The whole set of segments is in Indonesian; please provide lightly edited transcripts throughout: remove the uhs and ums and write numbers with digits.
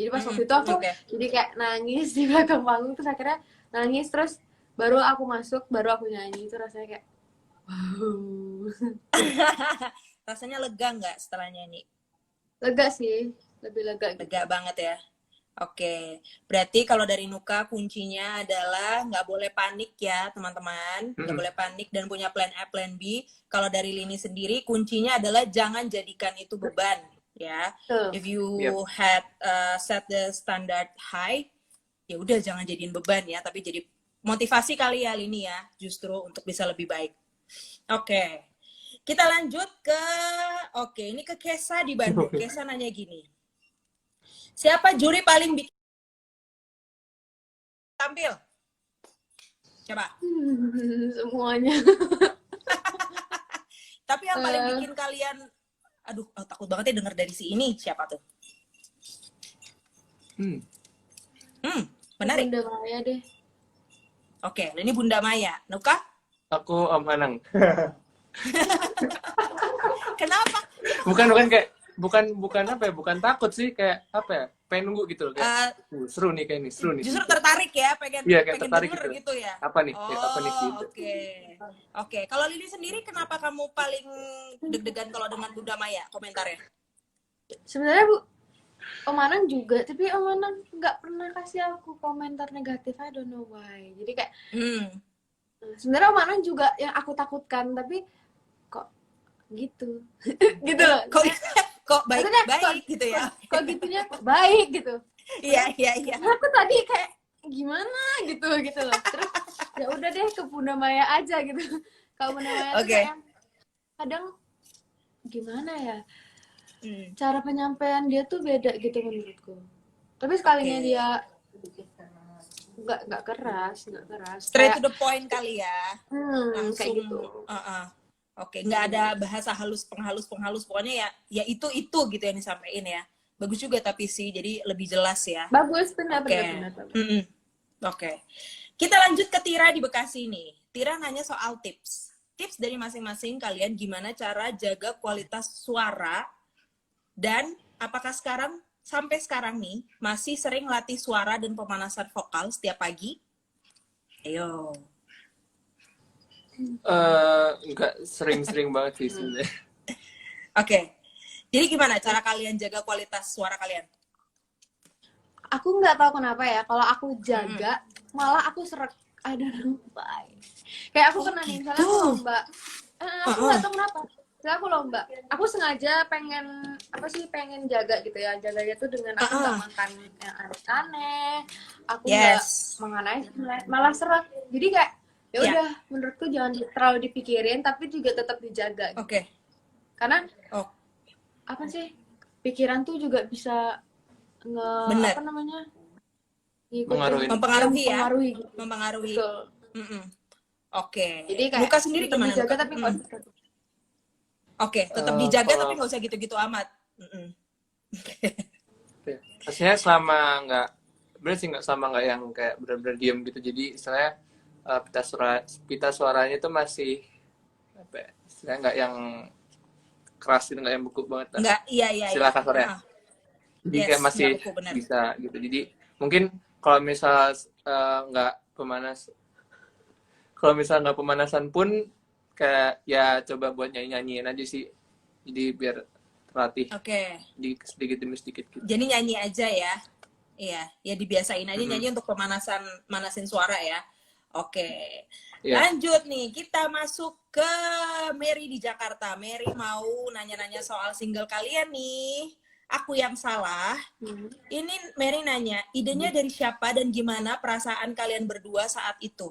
Jadi pas waktu itu aku jadi kayak nangis di belakang panggung, terus akhirnya nangis, terus baru aku masuk, baru aku nyanyi. Itu rasanya kayak wow. Rasanya lega nggak setelah nyanyi? Lega sih, lebih lega gitu. Lega banget ya. Oke, berarti kalau dari Nuka kuncinya adalah nggak boleh panik ya teman-teman, nggak boleh panik dan punya plan A, plan B. Kalau dari Lini sendiri kuncinya adalah jangan jadikan itu beban ya. If you had set the standard high, ya udah jangan jadiin beban ya, tapi jadi motivasi kali ya Lini ya, justru untuk bisa lebih baik. Oke, kita lanjut ke ini ke Kesa di Bandung. Kesa nanya gini. Siapa juri paling bikin tampil? Coba. Semuanya. Tapi yang paling bikin kalian, aduh takut banget ya denger dari si ini, siapa tuh? Menarik. Bunda Maya deh. Oke, ini Bunda Maya. Nuka? Aku Om Hanang. Kenapa? Bukan kayak bukan apa ya, bukan takut sih, kayak apa ya, pengen nunggu gitu loh, kayak seru nih, kayak ini seru nih. Justru tertarik ya, pengen tertarik denger gitu ya. Apa nih? Apa nih gitu. Oke. Kalau Lili sendiri kenapa kamu paling deg-degan kalau dengan Bunda Maya? Komentarnya. Sebenarnya Om Anang juga, tapi Om Anang nggak pernah kasih aku komentar negatif. I don't know why. Jadi kayak sebenarnya Om Anang juga yang aku takutkan, tapi kok gitu. Gitu loh. Kok baik gitu ya. Kok gitunya baik gitu. Iya. Aku tadi kayak gimana gitu loh. Terus ya udah deh ke Bunda Maya aja gitu. Kalau Bunda Maya tuh kayak kadang gimana ya? Cara penyampaian dia tuh beda gitu menurutku. Tapi sekalinya dia nggak keras. Straight to the point kali ya. Langsung kayak gitu. Oke, nggak ada bahasa penghalus, pokoknya ya itu gitu yang disampaikan ya. Bagus juga tapi sih, jadi lebih jelas ya. Bagus, benar. Oke. Kita lanjut ke Tira di Bekasi nih. Tira nanya soal tips dari masing-masing kalian gimana cara jaga kualitas suara, dan apakah sampai sekarang nih masih sering latih suara dan pemanasan vokal setiap pagi? Ayo. Enggak sering banget sih sebenarnya. Oke. Jadi gimana cara kalian jaga kualitas suara kalian? Aku nggak tahu kenapa ya, kalau aku jaga malah aku serak. I don't know why. Kayak aku pernah nih, misalnya aku lomba. Aku nggak tahu kenapa. Misalnya aku lomba, aku sengaja pengen jaga gitu ya. Jaganya tuh dengan aku nggak makan yang aneh-aneh, aku nggak mengenai, malah serak. Jadi kayak ya udah, menurutku jangan terlalu dipikirin, tapi juga tetap dijaga. Oke. Karena apa sih, pikiran tuh juga bisa mempengaruhi ya. Gitu. Mempengaruhi. Oke. Jadi kayak Luka sendiri gimana? Dijaga, tapi tetap dijaga tapi nggak usah gitu-gitu amat. Maksudnya selama nggak yang kayak benar-benar diem gitu, jadi istilahnya pita suaranya itu masih apa ya, istilahnya nggak yang keras gitu, nggak yang beku banget. Nggak, iya. Istilah kasarnya. Jadi kayak masih bisa gitu. Jadi mungkin kalau misal nggak pemanasan pun kayak ya coba buat nyanyiin aja sih. Jadi biar terlatih. Sedikit demi sedikit gitu. Jadi nyanyi aja ya. Iya, ya dibiasain aja nyanyi untuk manasin suara ya. Oke. Lanjut nih, kita masuk ke Mary di Jakarta. Mary mau nanya-nanya soal single kalian nih. Aku yang salah. Ini Mary nanya, idenya dari siapa dan gimana perasaan kalian berdua saat itu?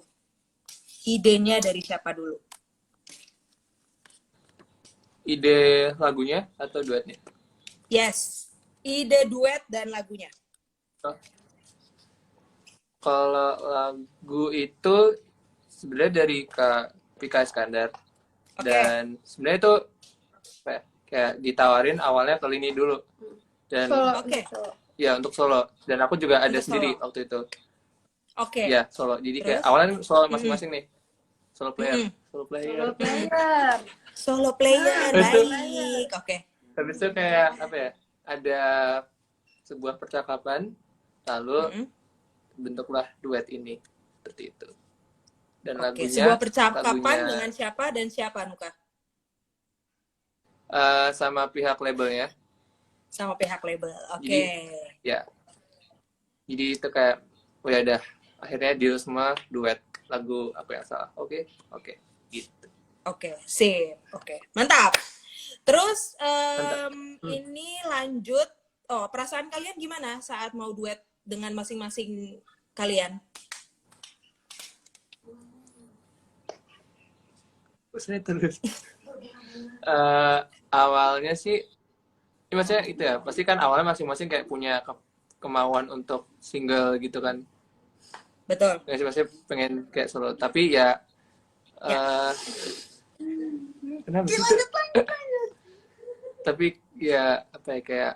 Idenya dari siapa dulu? Ide lagunya atau duetnya? Yes, ide duet dan lagunya. Kalau lagu itu sebenarnya dari Kak Pika Iskandar. Dan sebenarnya itu kayak ditawarin awalnya ke Lini dulu. Dan ya untuk solo. Dan aku juga ada sendiri waktu itu. Ya, solo. Jadi kayak awalnya solo masing-masing nih. Solo player. Baik. Oke. Habis itu kayak apa ya? Ada sebuah percakapan, lalu Mm-mm. bentuklah duet ini seperti itu. Dan Oke, lagunya sebuah percakapan lagunya dengan siapa dan siapa, Nuka? sama pihak labelnya. Sama pihak label. Oke. Jadi ya, jadi itu kayak oh ya udah akhirnya deal semua duet lagu Aku Yang Salah. Oke, gitu. Oke, sip. Oke, mantap. Terus Mantap. ini lanjut. Oh, perasaan kalian gimana saat mau duet dengan masing-masing kalian? Saya terus. Awalnya sih, ya maksudnya itu ya, pasti kan awalnya masing-masing kayak punya kemauan untuk single gitu kan. Betul. Nggak sih, maksudnya pengen kayak solo. Tapi ya, Ya. kenapa sih? Tapi ya apa ya kayak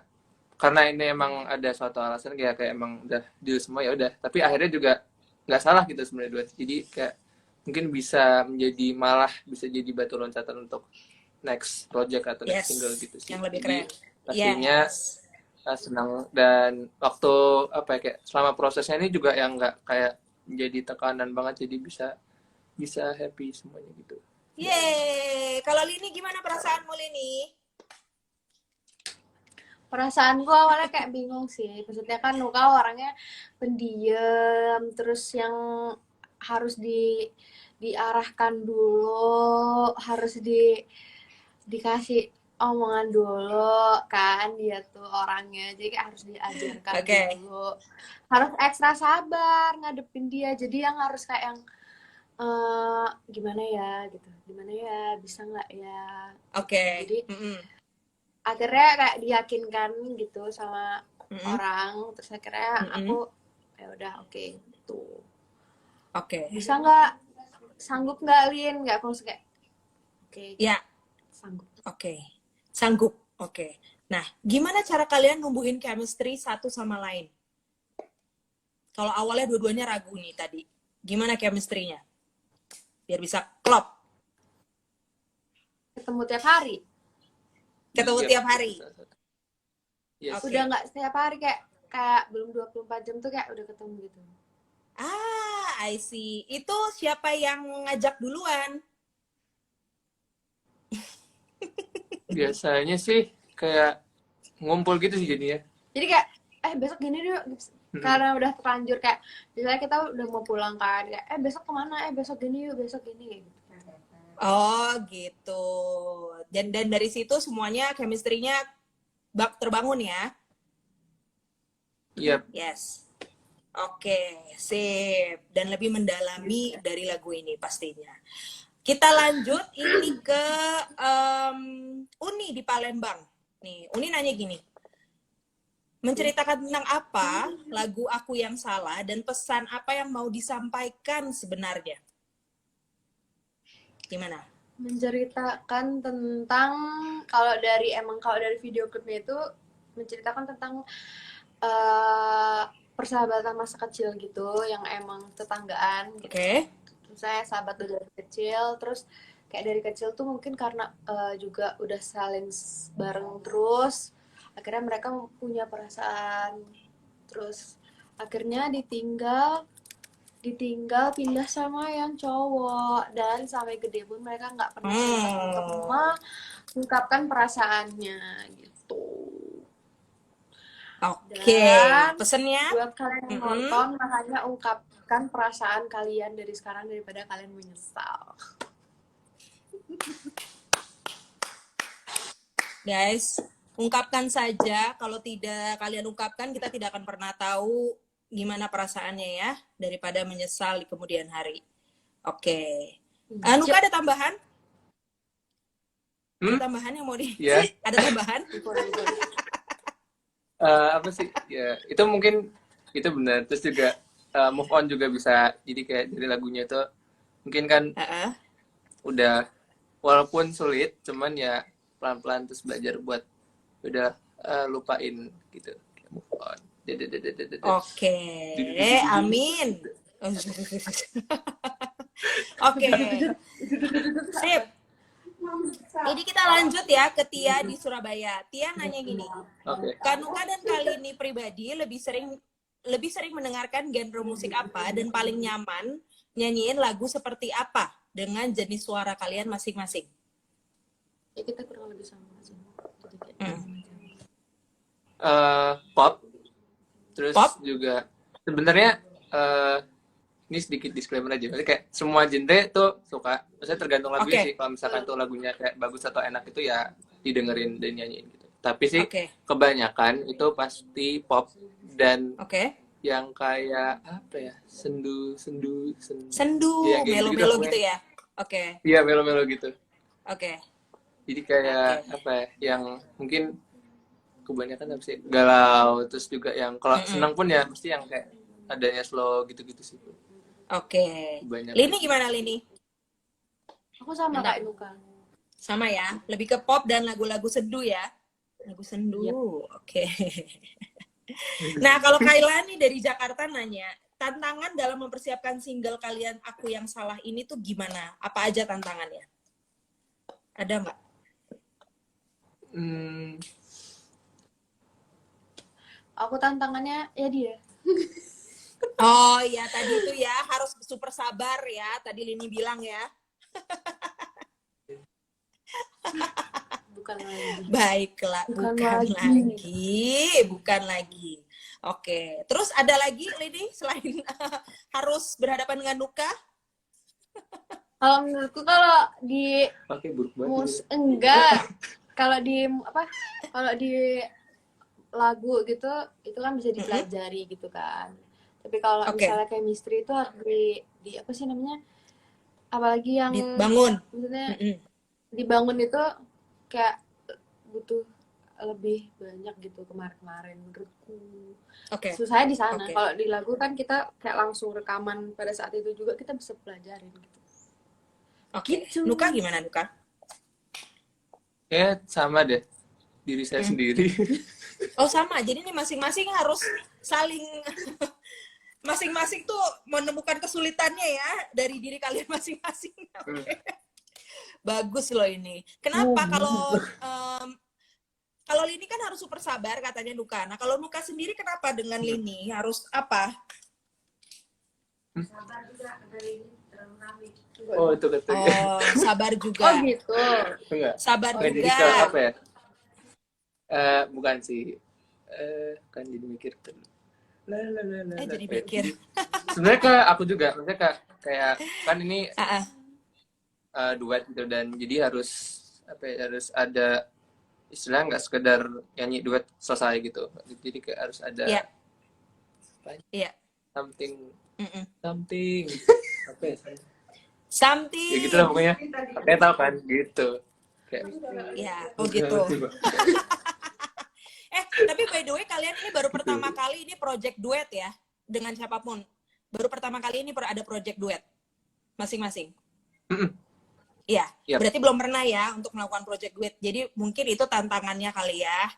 karena ini emang ada suatu alasan kayak emang udah deal semua ya udah. Tapi akhirnya juga nggak salah gitu sebenarnya duet. Jadi kayak mungkin bisa menjadi malah bisa jadi batu loncatan untuk next project atau next single gitu sih. Yang lebih Jadi keren. pastinya senang dan waktu apa ya kayak selama prosesnya ini juga yang nggak kayak menjadi tekanan banget jadi bisa happy semuanya gitu. Yeay. Kalau Lini gimana perasaanmu, Lini? Perasaanku awalnya kayak bingung sih. Maksudnya kan Nuka orangnya pendiam, terus yang harus diarahkan dulu, harus dikasih omongan dulu kan, dia tuh orangnya. Jadi kayak harus diajarkan dulu. Harus ekstra sabar ngadepin dia. Jadi yang harus kayak yang gimana ya gitu. Gimana ya, bisa nggak ya? Jadi akhirnya kayak diyakinkan gitu sama orang, terus akhirnya aku ya udah oke, gitu. Bisa nggak, sanggup nggak Lin, nggak aku kayak oke. Ya, sanggup. Sanggup. Nah, gimana cara kalian numbuhin chemistry satu sama lain? Kalau awalnya dua-duanya ragu nih tadi, gimana chemistry-nya biar bisa klop? Ketemu tiap hari. Tiap hari. Yes. Udah nggak setiap hari, kayak belum 24 jam tuh kayak udah ketemu gitu. I see. Itu siapa yang ngajak duluan? Biasanya sih kayak ngumpul gitu sih jadinya. Jadi kayak besok gini dulu, karena udah terlanjur kayak misalnya kita udah mau pulang kan, kayak besok kemana, besok gini yuk, besok gini gitu. Oh gitu. Dan dari situ semuanya chemistry-nya terbangun ya? Yep. Yes. Oke, sip. Dan lebih mendalami dari lagu ini pastinya. Kita lanjut ini ke Uni di Palembang. Nih, Uni nanya gini. Menceritakan tentang apa lagu Aku Yang Salah dan pesan apa yang mau disampaikan sebenarnya? Gimana? Menceritakan tentang kalau dari video klipnya itu menceritakan tentang persahabatan masa kecil gitu, yang emang tetanggaan gitu. Saya sahabat dari kecil, terus kayak dari kecil tuh mungkin karena juga udah saling bareng terus, akhirnya mereka punya perasaan, terus akhirnya ditinggal pindah sama yang cowok, dan sampai gede pun mereka nggak pernah untuk mengungkapkan perasaannya gitu. Pesennya buat kalian yang nonton, makanya ungkapkan perasaan kalian dari sekarang daripada kalian menyesal. Guys, ungkapkan saja. Kalau tidak kalian ungkapkan, kita tidak akan pernah tahu gimana perasaannya ya, daripada menyesal di kemudian hari. Oke. Nuka ada tambahan? Ada tambahan yang mau Ada tambahan? Apa sih? Ya, itu mungkin itu benar. Terus juga move on juga bisa. Jadi kayak dari lagunya itu mungkin kan udah walaupun sulit, cuman ya pelan-pelan terus belajar buat udah lupain gitu. Move on. Oke, amin. Oke, sip. Jadi kita lanjut ya ke Tia di Surabaya. Tia nanya gini, Oke. Kanuka dan Kalini pribadi lebih sering mendengarkan genre musik apa dan paling nyaman nyanyiin lagu seperti apa dengan jenis suara kalian masing-masing? Ya kita kurang lebih sama sih. Jadi kayak Pop, terus Pop? juga sebenarnya ini sedikit disclaimer aja. Maksudnya kayak semua genre tuh suka. Maksudnya tergantung lagunya Oke. sih. Kalau misalkan tuh lagunya kayak bagus atau enak itu ya didengerin dan nyanyiin gitu. Tapi sih Oke. kebanyakan itu pasti pop dan Oke. yang kayak apa ya, sendu Sendu, ya, kayak gitu melo-melo gitu ya. Oke. iya, melo-melo gitu. Oke. Jadi kayak Oke. apa ya, yang mungkin kebanyakan apa sih, galau, terus juga yang kalau senang pun ya mesti yang kayak adanya slow gitu-gitu sih. Oke. Kebanyakan. Lini gimana Lini? aku sama Enak. kayak Nuka. Sama ya, lebih ke pop dan lagu-lagu sendu ya. Lagu sendu. Yep. Oke. Nah, kalau Kaila nih dari Jakarta nanya, tantangan dalam mempersiapkan single kalian Aku Yang Salah ini tuh gimana? Apa aja tantangannya? Ada nggak? Aku tantangannya ya dia. Oh iya, tadi itu ya harus super sabar ya. Tadi Lini bilang ya. Bukan lagi. Baiklah, Bukan bukan lagi. Oke, terus ada lagi Lini selain harus berhadapan dengan Nuka? Kalau menurutku kalau di Oke, buruk banget. enggak. Kalau di apa? Kalau di lagu gitu itu kan bisa dipelajari gitu kan. Tapi kalau Oke. misalnya chemistry itu harus di apa sih namanya? Apalagi yang Dibangun. maksudnya dibangun itu kayak butuh lebih banyak gitu kemarin-kemarin menurutku. Oke. Susahnya di sana. Oke. Kalau di lagu kan kita kayak langsung rekaman pada saat itu juga kita bisa pelajarin gitu. Oke. Gitu. Nuka gimana Nuka? Kayak sama deh, diri saya sendiri. Oh sama, jadi nih masing-masing harus saling masing-masing tuh menemukan kesulitannya ya dari diri kalian masing-masing. Oke. Bagus loh ini. Kenapa kalau Lini kan harus super sabar katanya Nuka. Nah kalau Nuka sendiri kenapa dengan Lini harus apa? Sabar juga dari terlalu Oh, itu katanya. Oh sabar juga. Oh gitu. Enggak. Sabar Jadi juga. ke apa ya? Bukan sih. Kan jadi mikir. Jadi mikir. Sebenarnya ke aku juga, maksudnya kayak kan ini duet gitu, dan jadi harus apa ya, harus ada istilahnya, nggak sekedar nyanyi duet selesai gitu. Jadi kayak harus ada something apa ya? Something. Ya gitu lah pokoknya. Kayak tahu kan gitu. Kayak ya, oh gitu. Tapi by the way kalian ini baru pertama kali ini project duet ya dengan siapapun. Baru pertama kali ini ada project duet masing-masing. Iya, Yep. Berarti belum pernah ya untuk melakukan project duet. Jadi mungkin itu tantangannya kali ya.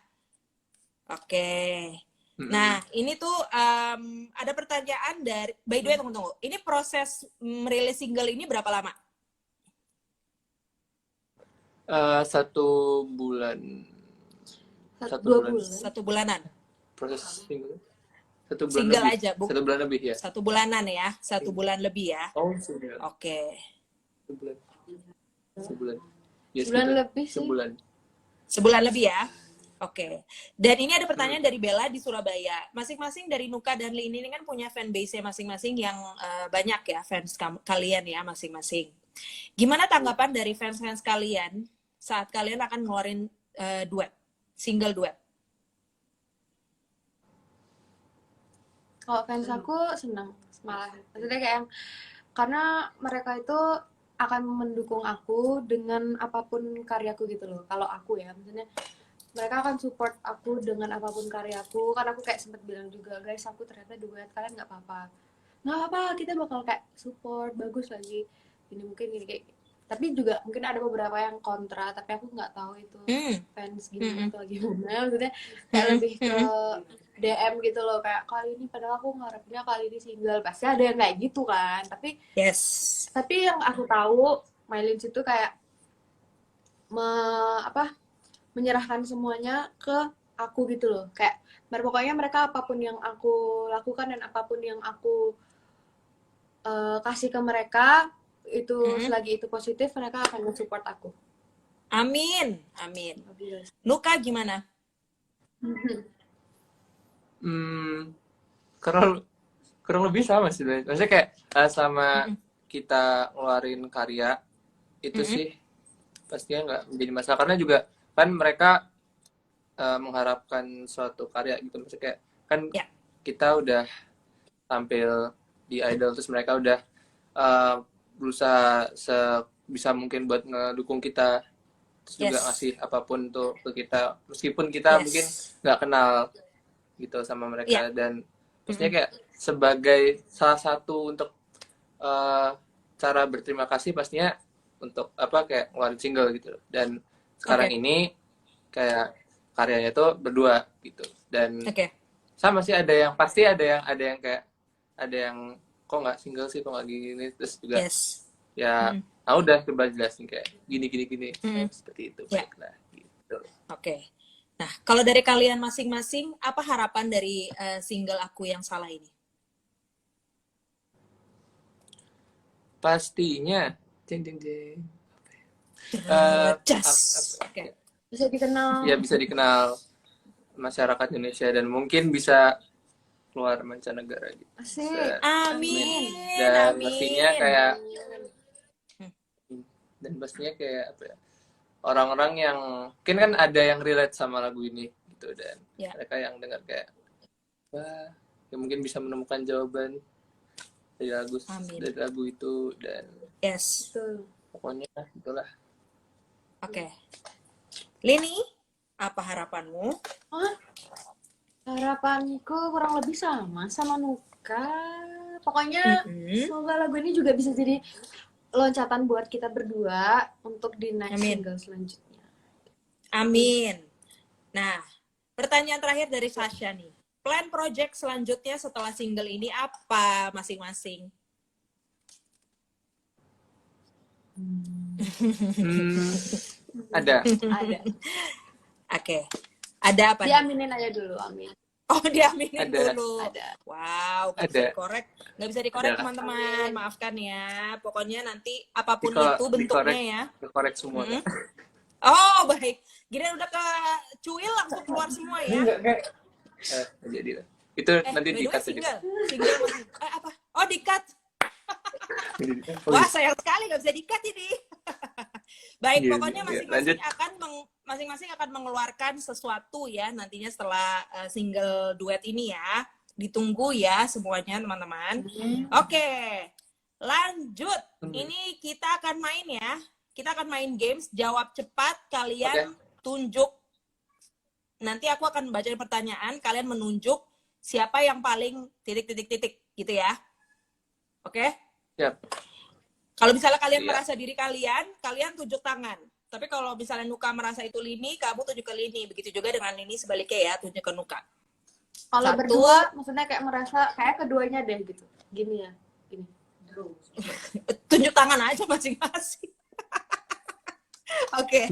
Oke. Nah, ini tuh ada pertanyaan dari, by the way tunggu. Ini proses merilis single ini berapa lama? 1 bulan. 1 bulan. 1 bulanan. Proses single. 1 bulan Single lebih. aja, 1 bulan lebih ya. 1 bulanan ya, 1 bulan lebih ya. Oh, single. Oke. 1 bulan. Sebulan. Ya, Sebulan lebih sih. Sebulan lebih ya. Oke. Dan ini ada pertanyaan dari Bella di Surabaya. Masing-masing dari Nuka dan Lini ini kan punya fanbase-nya masing-masing yang banyak ya, fans kalian ya masing-masing. Gimana tanggapan dari fans-fans kalian saat kalian akan ngeluarin single duet? Kalau fans aku senang malah. Maksudnya kayak yang karena mereka itu akan mendukung aku dengan apapun karyaku gitu loh. Kalau aku ya, maksudnya mereka akan support aku dengan apapun karyaku. Karena aku kayak sempat bilang juga, guys, aku ternyata duet, kalian nggak apa-apa. Nggak apa-apa, kita bakal kayak support, bagus lagi. Ini mungkin gini kayak. Tapi juga mungkin ada beberapa yang kontra, tapi aku nggak tahu itu fans gimana atau gimana. Maksudnya kayak lebih ke DM gitu loh, kayak kali ini padahal aku ngarepnya kali ini single, pasti ada yang kayak gitu kan. Tapi yang aku tahu Mylins itu kayak menyerahkan semuanya ke aku gitu loh. Kayak pokoknya mereka apapun yang aku lakukan dan apapun yang aku kasih ke mereka itu selagi itu positif, mereka akan support aku. Amin, amin. Nuka gimana? Kurang lebih sama sih. Maksudnya kayak sama kita ngeluarin karya itu sih pastinya nggak menjadi masalah, karena juga kan mereka mengharapkan suatu karya gitu. Maksudnya kayak kan kita udah tampil di Idol, terus mereka udah berusaha sebisa mungkin buat ngedukung kita, terus juga ngasih apapun tuh ke kita, meskipun kita mungkin nggak kenal gitu sama mereka. Dan maksudnya kayak sebagai salah satu untuk cara berterima kasih pastinya untuk kayak ngeluarin single gitu. Dan sekarang ini kayak karyanya tuh berdua gitu. Dan sama sih, pasti ada yang kayak ada yang kok nggak single sih, kok nggak gini, terus juga ya udah coba jelasin kayak gini seperti itu. Baiklah gitu. Nah, kalau dari kalian masing-masing, apa harapan dari single Aku Yang Salah ini? Pastinya, bisa dikenal. Ya bisa dikenal masyarakat Indonesia dan mungkin bisa keluar mancanegara gitu. Asik. Amin. Dan pastinya kayak apa ya? Orang-orang yang mungkin kan ada yang relate sama lagu ini gitu, dan mereka yang dengar kayak wah, ya mungkin bisa menemukan jawaban dari lagu itu. Dan pokoknya itulah. Lini, apa harapanmu? Harapanku kurang lebih sama Nuka. Pokoknya semoga lagu ini juga bisa jadi loncatan buat kita berdua untuk di next single selanjutnya. Amin. Nah, pertanyaan terakhir dari Sasha nih. Plan project selanjutnya setelah single ini apa masing-masing? Ada. Ada apa? Diaminin aja dulu, amin. Oh, diaminin dulu. Ada. Wow, nggak bisa dikorek teman-teman. Maafkan ya. Pokoknya nanti apapun itu bentuknya ya. Dikorek semua. Oh, baik. Gini udah ke cuil langsung keluar semua ya. Jadi itu nanti di-cut aja. Single masih. Apa? Oh, di-cut. Wah, sayang sekali nggak bisa di-cut ini. Baik, pokoknya masing-masing akan mengeluarkan sesuatu ya nantinya setelah single duet ini ya. Ditunggu ya semuanya teman-teman. Oke, lanjut. Ini kita akan main ya. Kita akan main games, jawab cepat. Kalian tunjuk. Nanti aku akan bacain pertanyaan. Kalian menunjuk siapa yang paling titik-titik-titik gitu ya. Oke? Yep. Kalau misalnya kalian merasa diri kalian tunjuk tangan. Tapi kalau misalnya Nuka merasa itu Lini, kamu tunjuk ke Lini. Begitu juga dengan Lini sebaliknya ya, tunjuk ke Nuka. Kalau berdua, maksudnya kayak merasa kayak keduanya deh gitu. Gini ya, gini. Tunjuk tangan aja masing-masing. Oke.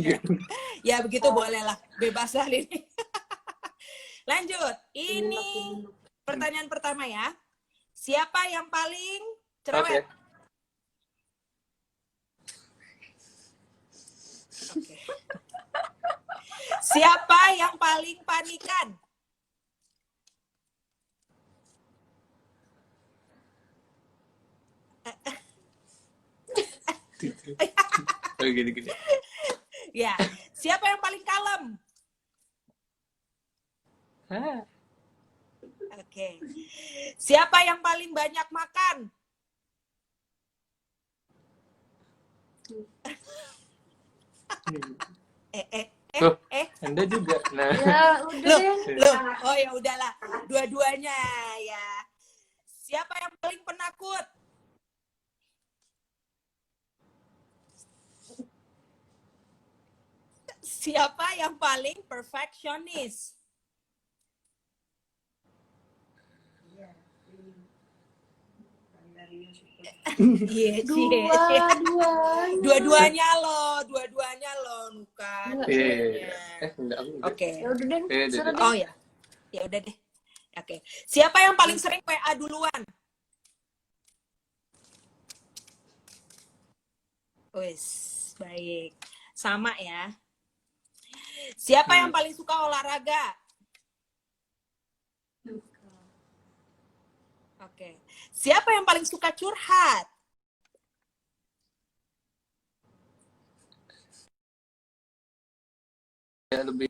Ya begitu boleh lah. Bebas lah Lini. Lanjut. Ini pertanyaan pertama ya. Siapa yang paling cerewet? Siapa yang paling panikan? Gini. Ya, siapa yang paling kalem? Oke. Siapa yang paling banyak makan? Anda juga. Nah. Ya, udah Loh. Oh ya udahlah. Dua-duanya ya. Siapa yang paling penakut? Siapa yang paling perfeksionis? Dua-duanya Dua-duanya loh Nuka. Enggak, aku enggak. Oke. Ya udah deh, Iya, serah iya. deh. Oh ya. Ya udah deh. Oke. Siapa yang paling sering WA duluan? Wis, baik. Sama ya. Siapa yang paling suka olahraga? Oke. Siapa yang paling suka curhat? Ya, lebih.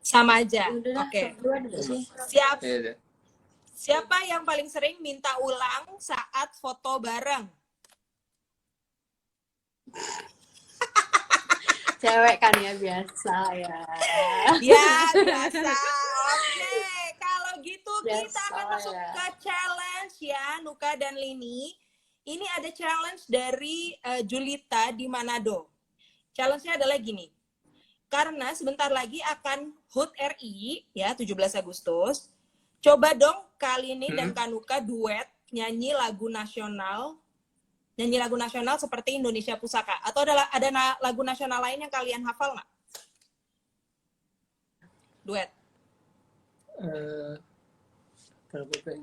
Sama aja. Ya udah dah, Oke. berdua deh sih. Iya, iya. Siapa yang paling sering minta ulang saat foto bareng? Cewek kan ya, biasa ya. Ya, biasa. Oke, kalau gitu kita Biasa akan masuk ya. ke challenge ya, Nuka dan Lini. Ini ada challenge dari Julita di Manado. Challenge-nya adalah gini. Karena sebentar lagi akan HUT RI ya, 17 Agustus. Coba dong kali ini dan Kanuka duet nyanyi lagu nasional seperti Indonesia Pusaka. Atau ada lagu nasional lain yang kalian hafal nggak? Duet. Kenapa, Pe?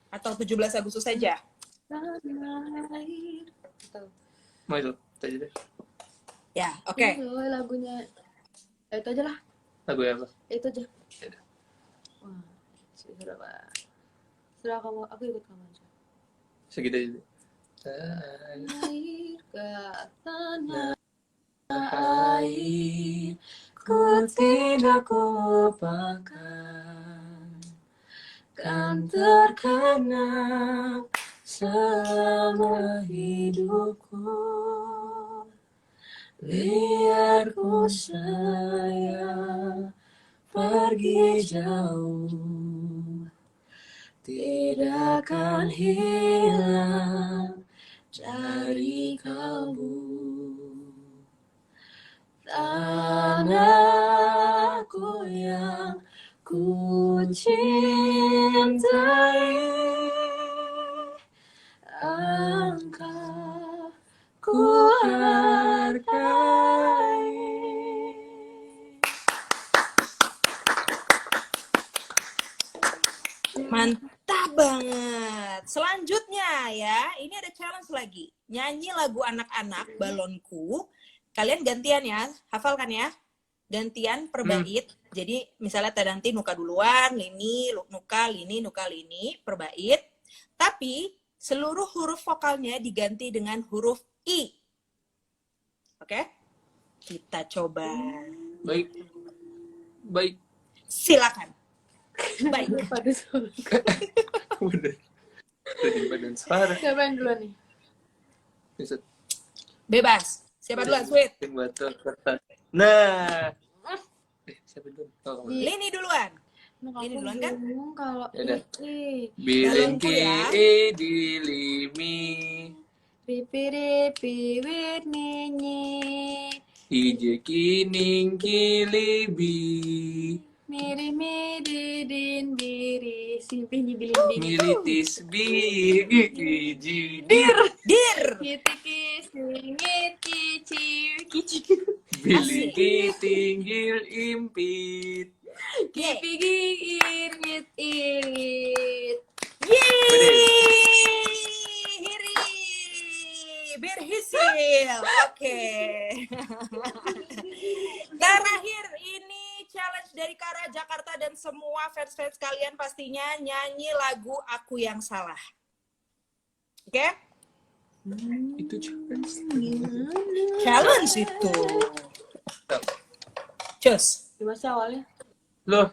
Atau 17 Agustus saja? Mau itu aja deh. Ya, oke. Itu lagunya. Itu aja lah. Lagu apa? Itu aja. Ya udah. Wah, sudah Pak. Sudah kamu, aku ikut kamu aja. Segitu aja deh. Air ke tanah Air ku tidak lupakan, kan terkenang selama hidupku. Biar ku sayang pergi jauh, tidak akan hilang dari kalbu. Tanahku yang ku cintai, engkau ku hargai. Mantap banget. Selanjutnya ya, ini ada challenge lagi. Nyanyi lagu anak-anak Balonku. Kalian gantian ya, hafalkan ya. Gantian per bait. Jadi misalnya nanti Nuka duluan, Lini, Nuka, Lini, per bait. Tapi seluruh huruf vokalnya diganti dengan huruf I. Oke? Kita coba. Baik. Baik. Silakan. Baik. pada suara. Udah. Jadi badan suara. Siapa yang duluan nih? Bisa Bebas. Siapa duluan, Sweet? tim batu kertas. Nah. Siapa dulu? Oh, kamu. Lini duluan. Nah, Ini aku duluan kan? bingung kalau Yaudah. ini. Bilingki ya. dilimi, Pipi ripi wit ninyi. hije kining kilibi, Miri miri din biri. Simpi nyibilin biri. militis biji dir, Kitiki singit kici kici. biliki tinggil impit. Kipi irit irit. Hiri. Berhasil. Oke. Terakhir ini challenge dari Kara Jakarta dan semua fans-fans kalian pastinya nyanyi lagu Aku Yang Salah. Oke? Itu challenge. Challenge itu. Cus. Gimana sih awalnya? Loh,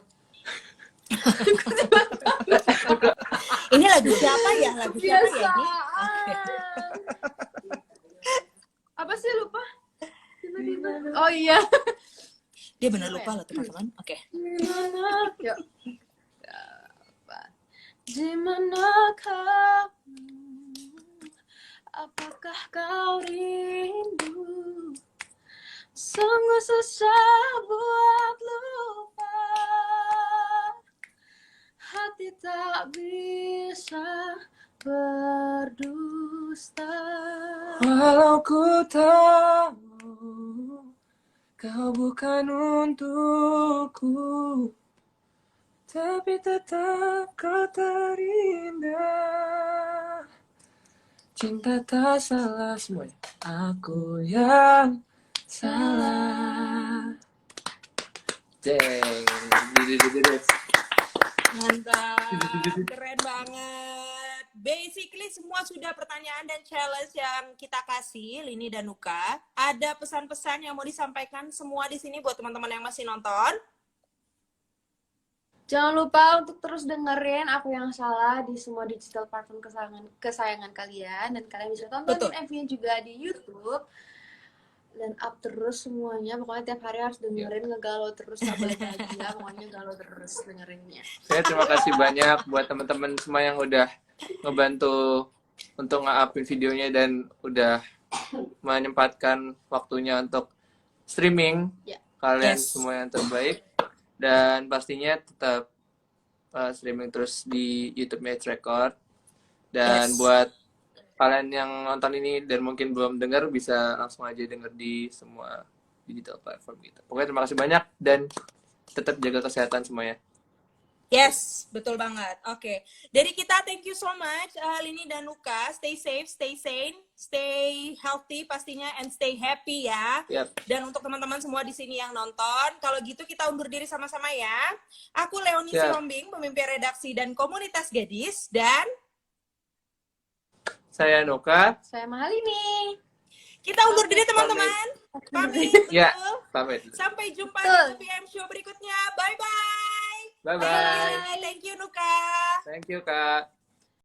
Ini lagu siapa ya? Lagu siapa ya ini? Apa sih lupa? Tiba-tiba. Oh iya. Dia benar lupa loh teman-teman. Oke. Yuk. Di mana kamu? Apakah kau rindu? Sungguh susah buat lupa. Hati tak bisa berdusta. Walau ku tahu kau bukan untukku, tapi tetap kau terindah. Cinta tak salah semuanya, aku yang salah. Dang. Mantap, keren banget. Basically semua sudah pertanyaan dan challenge yang kita kasih, Lini dan Nuka. Ada pesan-pesan yang mau disampaikan semua di sini buat teman-teman yang masih nonton? Jangan lupa untuk terus dengerin Aku Yang Salah di semua digital platform kesayangan kalian. Dan kalian bisa tonton Betul. MV-nya juga di YouTube. Dan up terus semuanya. Pokoknya tiap hari harus dengerin, ngegalau terus, gak boleh bahagia. Pokoknya galau terus dengerinnya. Saya terima kasih banyak buat teman-teman semua yang udah ngebantu untuk nge-upin videonya dan udah menyempatkan waktunya untuk streaming. Ya. Kalian Yes. semua yang terbaik. Dan pastinya tetap streaming terus di YouTube Match Record. Dan Yes. buat kalian yang nonton ini dan mungkin belum dengar, bisa langsung aja denger di semua digital platform gitu. Pokoknya terima kasih banyak dan tetap jaga kesehatan semuanya. Yes, betul banget. Oke. Dari kita, thank you so much, Lini dan Nuka. Stay safe, stay sane, stay healthy pastinya, and stay happy ya. Yap. Dan untuk teman-teman semua di sini yang nonton, kalau gitu kita undur diri sama-sama ya. Aku Leonie Siap. Sihombing, pemimpin redaksi dan komunitas gadis, dan Saya Nuka. Saya Mahalini. kita undur diri teman-teman. Pamit. Ya, betul. pamit. Sampai jumpa Betul. di PM Show berikutnya. Bye-bye. Bye-bye. Thank you, Nuka. Thank you, Kak.